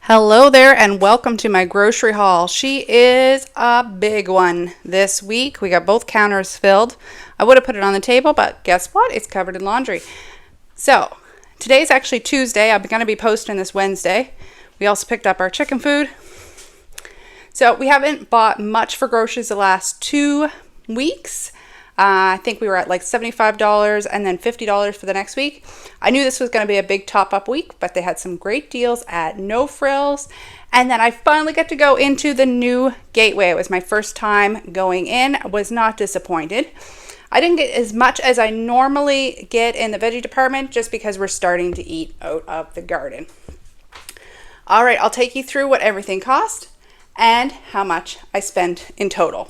Hello there and welcome to my grocery haul. She is a big one this week. We got both counters filled. I would have put it on the table, but guess what? It's covered in laundry. So today's actually Tuesday. I'm going to be posting this Wednesday. We also picked up our chicken food. So we haven't bought much for groceries the last 2 weeks. I think we were at like $75 and then $50 for the next week. I knew this was going to be a big top-up week, but they had some great deals at No Frills. And then I finally got to go into the new Gateway. It was my first time going in. I was not disappointed. I didn't get as much as I normally get in the veggie department just because we're starting to eat out of the garden. All right, I'll take you through what everything cost and how much I spent in total.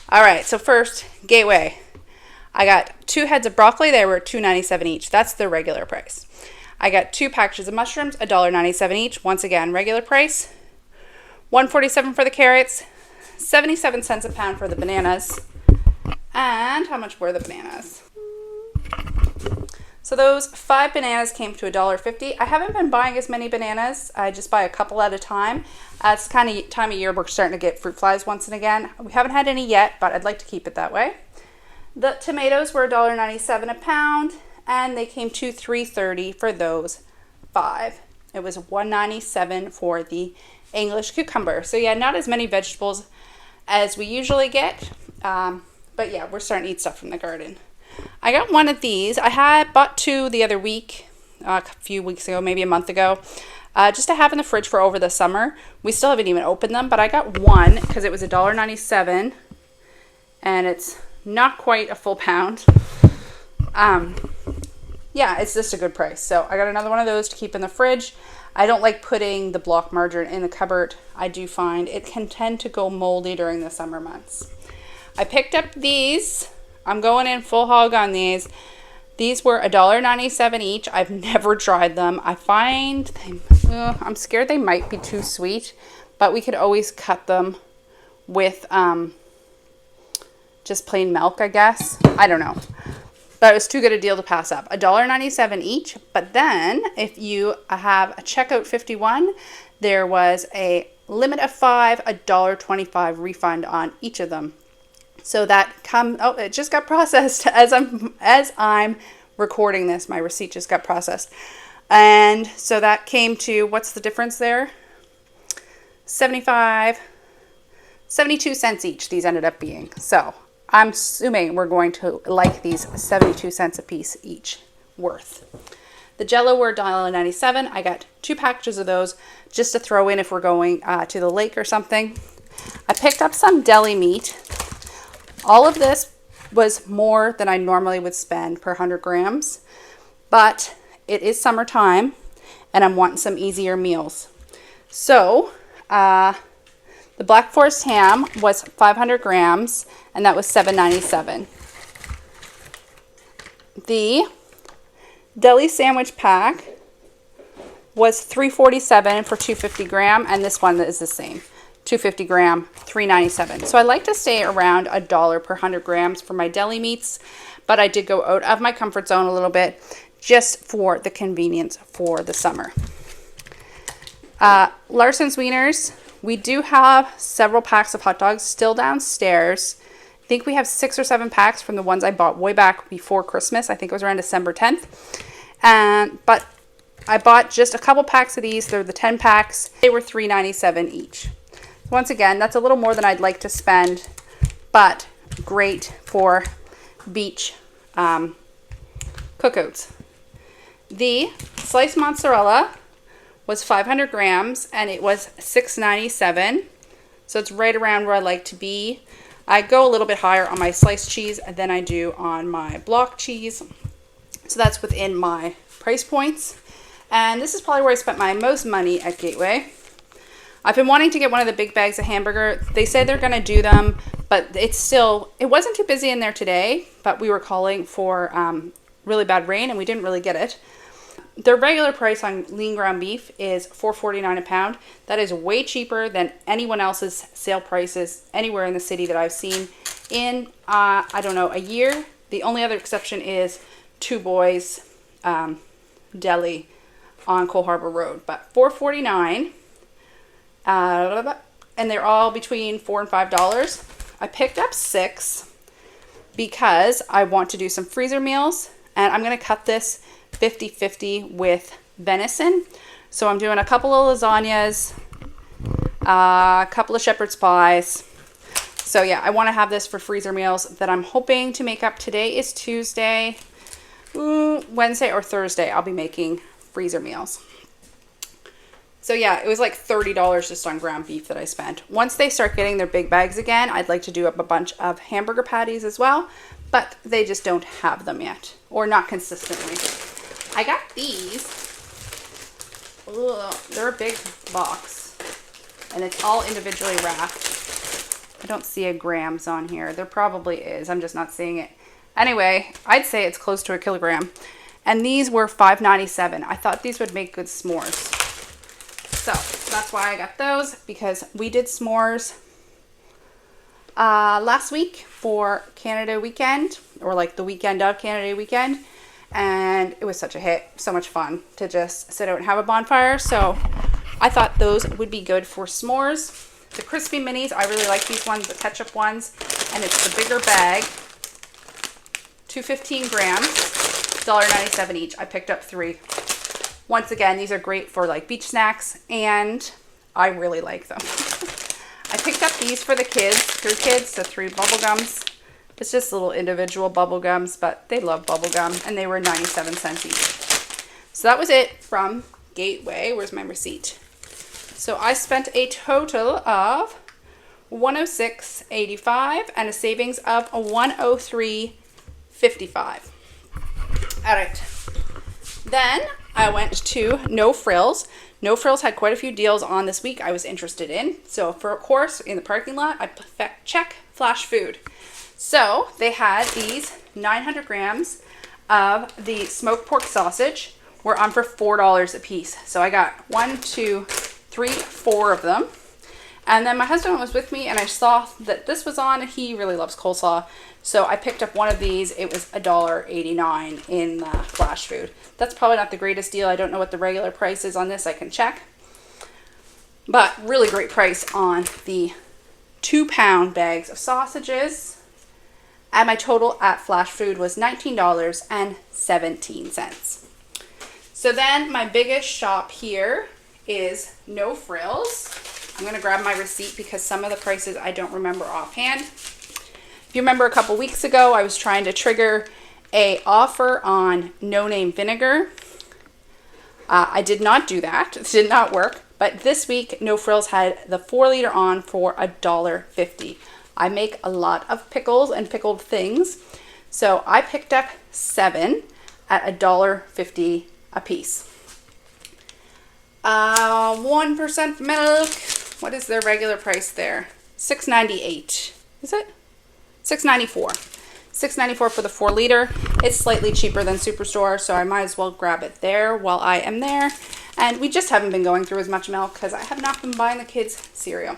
All right, so first, Gateway. I got 2 heads of broccoli. They were $2.97 each. That's the regular price. I got 2 packages of mushrooms, $1.97 each. Once again, regular price. $1.47 for the carrots, 77 cents a pound for the bananas. And how much were the bananas? So those 5 bananas came to $1.50. I haven't been buying as many bananas. I just buy a couple at a time. It's the kind of time of year we're starting to get fruit flies once and again. We haven't had any yet, but I'd like to keep it that way. The tomatoes were $1.97 a pound, and they came to $3.30 for those 5. It was $1.97 for the English cucumber. So yeah, not as many vegetables as we usually get, but yeah, we're starting to eat stuff from the garden. I got one of these. I had bought 2 the other week, a few weeks ago, maybe a month ago, just to have in the fridge for over the summer. We still haven't even opened them, but I got one because it was $1.97, and it's not quite a full pound. Yeah, it's just a good price. So I got another one of those to keep in the fridge. I don't like putting the block margarine in the cupboard. I do find it can tend to go moldy during the summer months. I picked up these. I'm going in full hog on these. These were $1.97 each. I've never tried them. I find I'm scared they might be too sweet, but we could always cut them with just plain milk, I guess. I don't know. But it was too good a deal to pass up. $1.97 each. But then if you have a checkout 51, there was a limit of 5, $1.25 refund on each of them. So that it just got processed as I'm recording this. My receipt just got processed. And so that came to, what's the difference there? 72 cents each these ended up being. So I'm assuming we're going to like these 72 cents a piece each worth. The Jell-O were $1.97. I got 2 packages of those just to throw in if we're going to the lake or something. I picked up some deli meat. All of this was more than I normally would spend per 100 grams, but it is summertime and I'm wanting some easier meals. So the Black Forest ham was 500 grams and that was $7.97. The deli sandwich pack was $3.47 for 250 gram, and this one is the same. 250 gram, $3.97. So I like to stay around $1 per 100 grams for my deli meats, but I did go out of my comfort zone a little bit just for the convenience for the summer. Larson's Wieners. We do have several packs of hot dogs still downstairs. I think we have 6 or 7 packs from the ones I bought way back before Christmas. I think it was around December 10th. But I bought just a couple packs of these. They're the 10 packs. They were $3.97 each. Once again, that's a little more than I'd like to spend, but great for beach cookouts. The sliced mozzarella was 500 grams, and it was $6.97. So it's right around where I like to be. I go a little bit higher on my sliced cheese than I do on my block cheese. So that's within my price points. And this is probably where I spent my most money at Gateway. I've been wanting to get one of the big bags of hamburger. They said they're going to do them, but it wasn't too busy in there today, but we were calling for really bad rain and we didn't really get it. Their regular price on lean ground beef is $4.49 a pound. That is way cheaper than anyone else's sale prices anywhere in the city that I've seen in, I don't know, a year. The only other exception is Two Boys Deli on Cole Harbor Road, but $4.49. And they're all between $4 and $5. I picked up 6 because I want to do some freezer meals, and I'm going to cut this 50-50 with venison. So I'm doing a couple of lasagnas, a couple of shepherd's pies. So yeah, I want to have this for freezer meals that I'm hoping to make up. Today is Tuesday. Wednesday or Thursday I'll be making freezer meals. So yeah, it was like $30 just on ground beef that I spent. Once they start getting their big bags again, I'd like to do up a bunch of hamburger patties as well, but they just don't have them yet, or not consistently. I got these. Ugh, they're a big box, and it's all individually wrapped. I don't see a grams on here. There probably is. I'm just not seeing it. Anyway, I'd say it's close to a kilogram. And these were $5.97. I thought these would make good s'mores. So that's why I got those, because we did s'mores last week for Canada weekend, or like the weekend of Canada weekend. And it was such a hit. So much fun to just sit out and have a bonfire. So I thought those would be good for s'mores. The crispy minis, I really like these ones, the ketchup ones. And it's the bigger bag. 215 grams, $1.97 each. I picked up 3. Once again, these are great for like beach snacks, and I really like them. I picked up these for the kids, 3 kids, so 3 bubble gums. It's just little individual bubble gums, but they love bubble gum, and they were 97 cents each. So that was it from Gateway. Where's my receipt? So I spent a total of $106.85 and a savings of $103.55. All right. Then I went to No Frills. No Frills had quite a few deals on this week I was interested in. So for a course in the parking lot, I check Flash Food. So they had these 900 grams of the smoked pork sausage were on for $4 a piece. So I got 1, 2, 3, 4 of them. And then my husband was with me, and I saw that this was on, and he really loves coleslaw. So I picked up one of these. It was $1.89 in Flash Food. That's probably not the greatest deal. I don't know what the regular price is on this. I can check. But really great price on the 2-pound bags of sausages. And my total at Flash Food was $19.17. So then my biggest shop here is No Frills. I'm going to grab my receipt because some of the prices I don't remember offhand. If you remember a couple weeks ago, I was trying to trigger a offer on no-name vinegar. I did not do that. It did not work. But this week, No Frills had the 4-liter on for $1.50. I make a lot of pickles and pickled things. So I picked up 7 at $1.50 a piece. 1% milk. What is their regular price there? $6.98. Is it? $6.94. $6.94 for the 4-liter. It's slightly cheaper than Superstore, so I might as well grab it there while I am there. And we just haven't been going through as much milk because I have not been buying the kids cereal.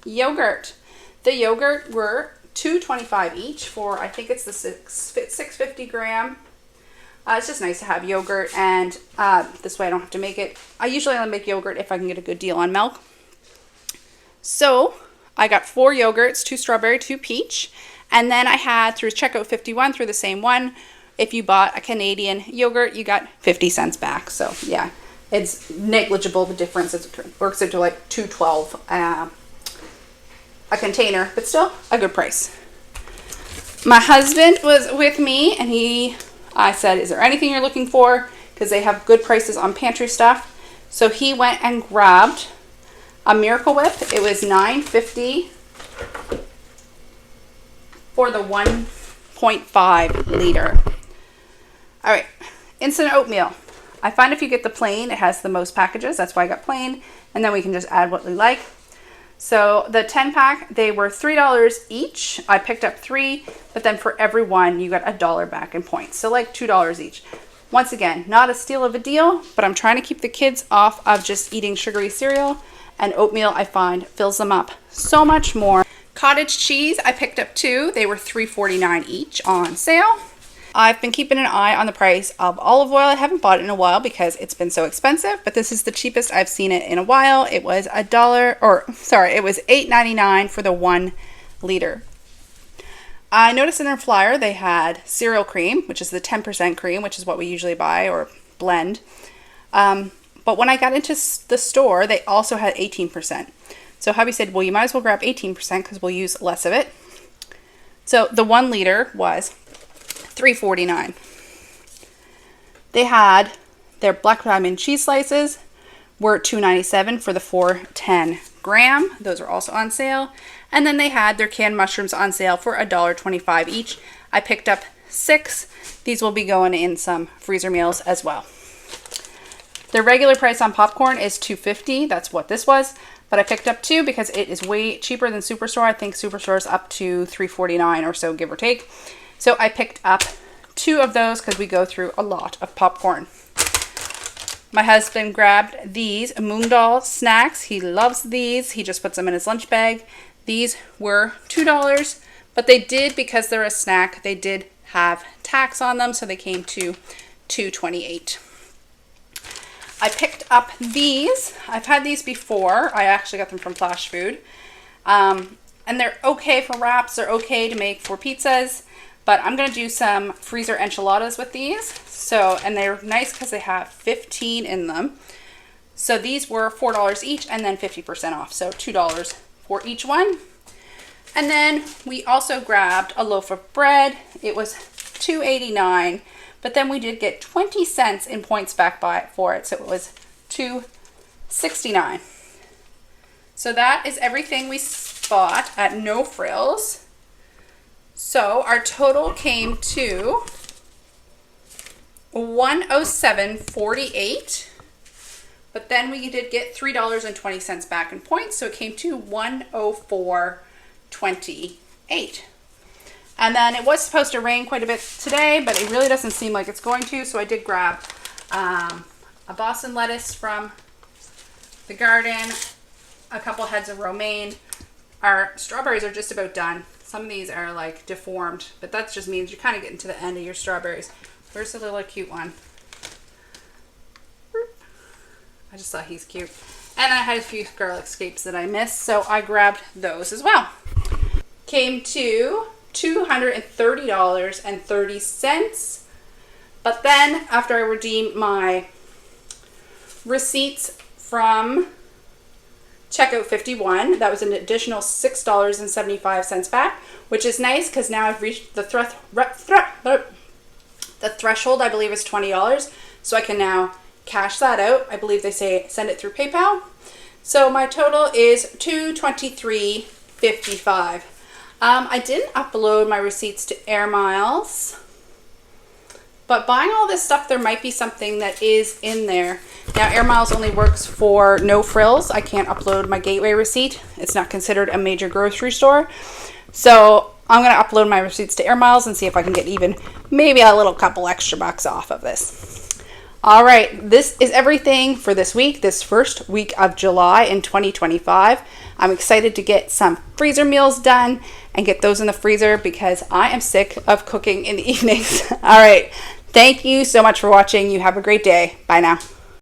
Yogurt. The yogurt were $2.25 each for, I think it's the 650 gram. It's just nice to have yogurt, and this way I don't have to make it. I usually only make yogurt if I can get a good deal on milk. So I got 4 yogurts, 2 strawberry, 2 peach, and then I had through checkout 51 through the same one. If you bought a Canadian yogurt, you got 50 cents back. So yeah, it's negligible, the difference. It works into like $2.12 a container, but still a good price. My husband was with me, and I said, is there anything you're looking for? Because they have good prices on pantry stuff. So he went and grabbed a Miracle Whip. It was $9.50 for the 1.5 liter. All right, instant oatmeal. I find if you get the plain, it has the most packages. That's why I got plain. And then we can just add what we like. So the 10-pack, they were $3 each. I picked up 3, but then for every one, you got $1 back in points. So like $2 each. Once again, not a steal of a deal, but I'm trying to keep the kids off of just eating sugary cereal. And oatmeal, I find, fills them up so much more. Cottage cheese, I picked up 2. They were $3.49 each on sale. I've been keeping an eye on the price of olive oil. I haven't bought it in a while because it's been so expensive, but this is the cheapest I've seen it in a while. It was it was $8.99 for the 1 liter. I noticed in their flyer they had cereal cream, which is the 10% cream, which is what we usually buy or blend. But when I got into the store, they also had 18%. So hubby said, well, you might as well grab 18% because we'll use less of it. So the 1 liter was $3.49. They had their black diamond cheese slices were $2.97 for the 410 gram. Those are also on sale. And then they had their canned mushrooms on sale for $1.25 each. I picked up 6. These will be going in some freezer meals as well. The regular price on popcorn is $2.50. That's what this was. But I picked up 2 because it is way cheaper than Superstore. I think Superstore is up to $3.49 or so, give or take. So I picked up 2 of those because we go through a lot of popcorn. My husband grabbed these Moon Doll snacks. He loves these. He just puts them in his lunch bag. These were $2, but they did, because they're a snack, they did have tax on them, so they came to $2.28. I picked up these. I've had these before. I actually got them from Flash Food. And they're okay for wraps. They're okay to make for pizzas. But I'm going to do some freezer enchiladas with these. And they're nice because they have 15 in them. So these were $4 each and then 50% off. So $2 for each one. And then we also grabbed a loaf of bread. It was $2.89. But then we did get 20 cents in points back for it. So it was $2.69. So that is everything we bought at No Frills. So our total came to $107.48. But then we did get $3.20 back in points. So it came to $104.28. And then it was supposed to rain quite a bit today, but it really doesn't seem like it's going to. So I did grab a Boston lettuce from the garden, a couple heads of romaine. Our strawberries are just about done. Some of these are like deformed, but that just means you're kind of getting to the end of your strawberries. Where's the little cute one? I just thought he's cute. And I had a few garlic scapes that I missed, so I grabbed those as well. Came to $230.30. But then after I redeemed my receipts from Checkout 51, that was an additional $6.75 back, which is nice because now I've reached the threshold, I believe, is $20. So I can now cash that out. I believe they say send it through PayPal. So my total is $223.55. I didn't upload my receipts to Air Miles, but buying all this stuff, there might be something that is in there. Now, Air Miles only works for No Frills. I can't upload my Gateway receipt. It's not considered a major grocery store. So I'm going to upload my receipts to Air Miles and see if I can get even maybe a little couple extra bucks off of this. All right, this is everything for this week, this first week of July in 2025. I'm excited to get some freezer meals done and get those in the freezer because I am sick of cooking in the evenings. All right, thank you so much for watching. You have a great day. Bye now.